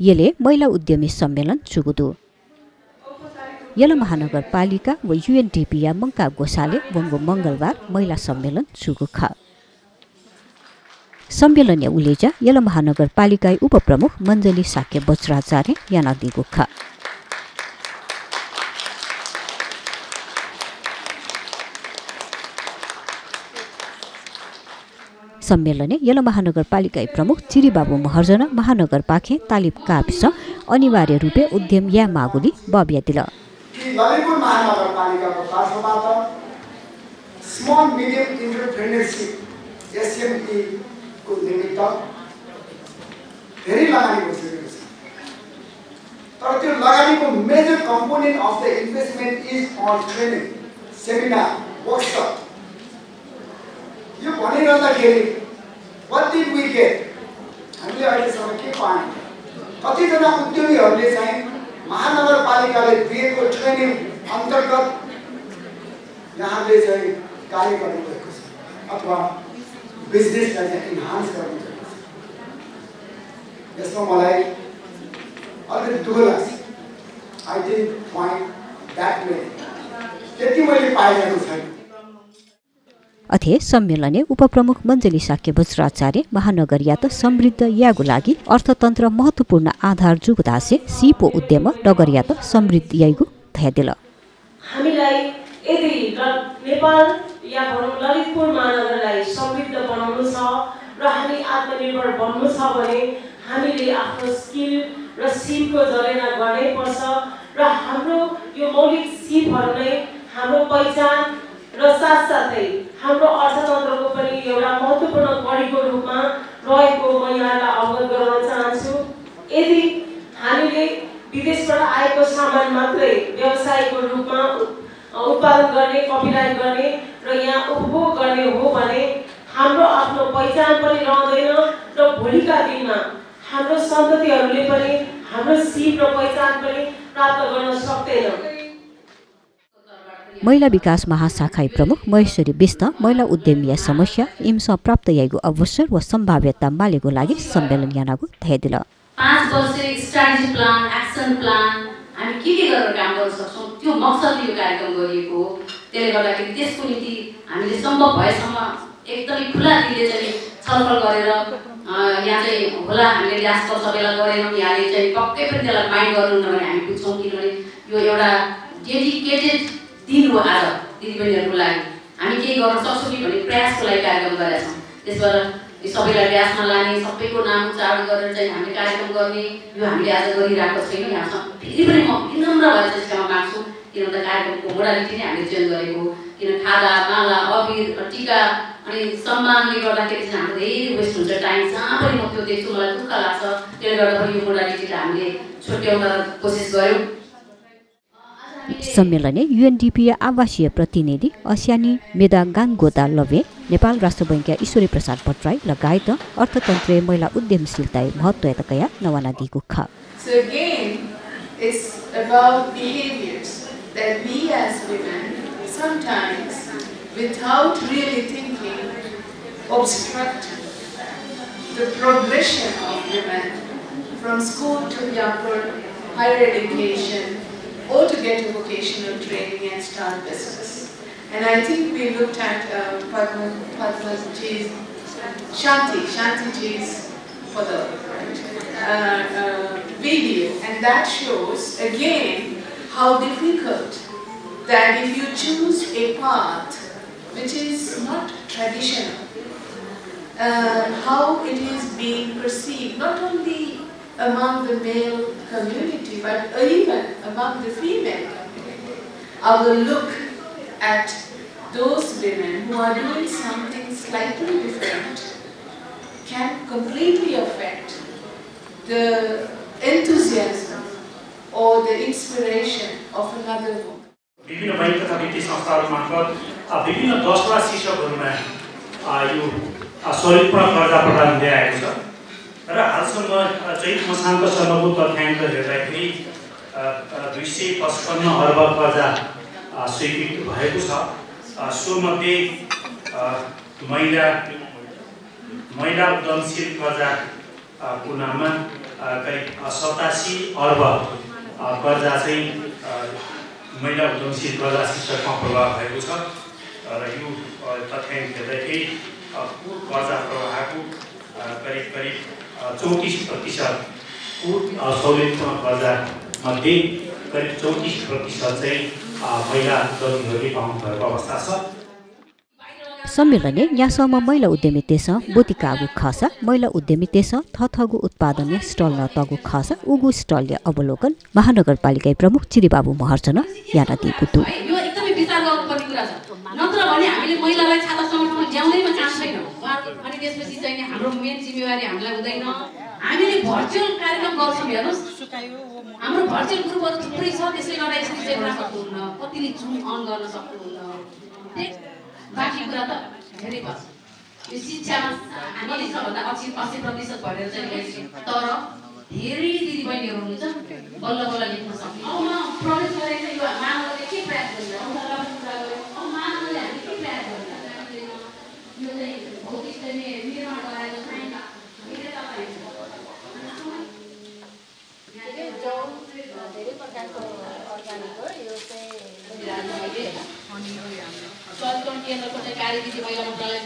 यसले महिला उद्यमी सम्मेलन चुगुदु यला महानगरपालिका व UNDP या मंका गोसाले वंगो मंगलबार महिला सम्मेलन चुगुख सम्मेलन या उलेजा यला महानगरपालिका उपप्रमुख मञ्जली साक्य बज्राचार्य याना दिगुख सम्मेलने यला महानगरपालिका प्रमुख चिरीबाबु महर्जन महानगरपाखे तालिब कापिस अनिवार्य रूपे उद्यम या मागुली बब्या दिल ललितपुर महानगरपालिकाको तर्फबाट स्मल मिडियम एन्टरप्रेन्योरशिप SME को निमित्त धेरै लगानी भइसकेको छ तर त्यो लगानीको major component of the investment is on training seminar workshop यो भनिरहँदाखेरि what did we get हामीले अहिलेसम्म के पायौं कतिजना उद्यमीहरूले चाहिँ महानगरपालिकाले दिएको ट्रेनिङ अन्तर्गत यहाँले चाहिँ कार्य गर्नुभएको छ अथवा बिजनेसलाई चाहिँ इन्हान्स गर्नुभएको छ यसमा मलाई अलिकति दुःख लाग्छ I didn't find that way त्यति मैले पाएको छैन अथे सम्मेलने उपप्रमुख मञ्जली साक्य बज्राचार्य महानगर यात समृद्ध यागु लागि अर्थतन्त्र महत्त्वपूर्ण आधार जुगदासे सिपो उद्यम नगर यात समृद्ध यागु थयादिल हामीलाई यदि नेपाल या भनौं ललितपुर महानगरलाई समृद्ध बनाउनु छ र हामी आत्मनिर्भर बन्नु छ भने हामीले आफ्नो स्किल र सिपको जलेना गर्नै पर्छ र हाम्रो यो मौलिक सिपहरु नै हाम्रो पहिचान र साथसाथै हाम्रो अर्थतन्त्रको पनि एउटा महत्त्वपूर्ण कडीको रूपमा रहेको म यहाँलाई अवगत गराउन चाहन्छु यदि हामीले विदेशबाट आएको सामान मात्रै व्यवसायको रूपमा उत्पादन गर्ने कपिलाइट गर्ने र यहाँ उपभोग गर्ने हो भने हाम्रो आफ्नो पहिचान पनि रहँदैन र भोलिका दिनमा हाम्रो सन्ततिहरूले पनि हाम्रो सिप र पहिचान पनि प्राप्त गर्न सक्दैन महिला विकास महाशाखा प्रमुख महेश्वरी बिष्ट महिला उद्यमीय समस्या इमसा प्राप्त यागु अवसर व सम्भाव्यता मालेको लागि सम्मेलन यानागु थयदिल 5 वर्ष स्ट्र्याटेजी प्लान एक्सन प्लान हामी के गरेर काम गर्न सक्छौं त्यो मकसदले यो कार्यक्रम गरिएको हो त्यसले गर्दाखेरि त्यसको निम्ति हामीले सम्भव भएसम्म एकदमै खुला दिलले चाहिँ छलफल गरेर यहाँ चाहिँ होला हामीले ल्यासको सबैलाई गरेनौं यहाँले चाहिँ पक्कै पनि त्यसलाई माइन्ड गर्नु नभने हामी बुझ्छौं किनभने यो एउटा डेडिकेटेड दिन हो आज दिदीबहिनीहरुको लागि हामी के गर्न सक्छौं कि भन्ने प्रयासको लागि कार्यक्रम गरेका छौं त्यसबाट सबैलाई व्यासमा लाने सबैको नाम उच्चारण गरेर चाहिँ हामीले कार्यक्रम गर्ने यो हामीले आज गरिरहेको छैन यहाँ फेरि पनि म विनम्र भएर त्यसमा माग्छु किनभने कार्यक्रमको मोडालिटी नै हामीले चेन्ज गरेको किन खादा माला अबिर टीका अनि सम्मानले गर्दाखेरि चाहिँ हाम्रो धेरै वेस्ट हुन्छ टाइम जहाँ पनि म त्यो देख्छु मलाई दुःख लाग्छ त्यसले गर्दा पनि यो मोडालिटीलाई हामीले छुट्याउन कोसिस गर्यौं सम्मेलने UNDP आवासीय प्रतिनिधि अस्यानी मेदा गानगोदा लवे नेपाल राष्ट्र बैंकका ईश्वरी प्रसाद भट्टराई लगायत अर्थतन्त्रीय महिला उद्यमशीलता महत्त्वतकया नवाना दिगु ख So again it's about behaviors that we as women sometimes without really thinking obstruct the progression of women from school to higher education or to get a vocational training and start business. And I think we looked at Padmaji's, Shantiji's for the video, and that shows again how difficult that if you choose a path which is not traditional, how it is being perceived not only among the male community, but even among the female community. Our look at those women who are doing something slightly different can completely affect the enthusiasm or the inspiration of another woman. विभिन्न bank तथा वित्तीय संस्थाहरू मार्फत विभिन्न 10 वटा शीर्षकहरुमा यो स्वरूपमा कर्जा प्रदान हुँदैआएको छ र हालसम्म चैत मसान्तसम्मको तथ्याङ्क हेर्दाखेरि 255 अर्ब कर्जा स्वीकृत भएको छ सोमध्ये महिला उद्यमशील कर्जा को नाममा करिब 87 अर्ब कर्जा चाहिँ महिला उद्यमशील कर्जा शीर्षकमा प्रभाव भएको छ र यो तथ्याङ्क हेर्दाखेरि कुल कर्जा प्रवाहको करिब 34% कुल सहुलियतपूर्ण कर्जा मध्ये करिब 34% चाहिँ महिला उद्यमीहरूले पाउनु भएको अवस्था छ। सम्मेलनले यहाँसम्म महिला उद्यमितेसँग बोतिकागु खसा महिला उद्यमितेसँग थथगु उत्पादन स्टल न तगु खसा उगु स्टलले अवलोकन महानगरपालिका प्रमुख चिरिबाबु महर्जन याना दिएको थियो। यो एकदमै विचार गर्नुपर्ने कुरा छ। नत्र भने हामीले महिलालाई छाता समेतमा ल्याउँदैमा काम छैन। अनि त्यसपछि चाहिँ हाम्रो मेन जिम्मेवारी हामीलाई हुँदैन। हामीले भर्चुअल कार्यक्रम गर्छौँ हेर्नुस्। हाम्रो भर्चुअल ग्रुपहरु थुप्रै छ, त्यसले गर्दा यसरी चाहिँ गर्न सक्नुहुन्न। कतिले जुम अन गर्न सक्नुहुन्न। बाँकी कुरा त धेरै पर्छ। यो शिक्षामा हामीले सबभन्दा 80% भरेर चाहिँ तर धेरै दिदीबहिनीहरू हुनुहुन्छ बल्ल बल्ल लेख्न सक्ने। अब म प्रवेश गरेर यो मानवले के प्रयास गरिरहेको अब मानवले हामी के प्रयास गरिरहेको यो चाहिँ भौतिक चाहिँ निर्माण गराएको छैन। धेरै प्रकारको अर्गानिक हो यो चाहिँ स्वास्थ्य केन्द्रको चाहिँ कार्यविधि महिला मन्त्रालय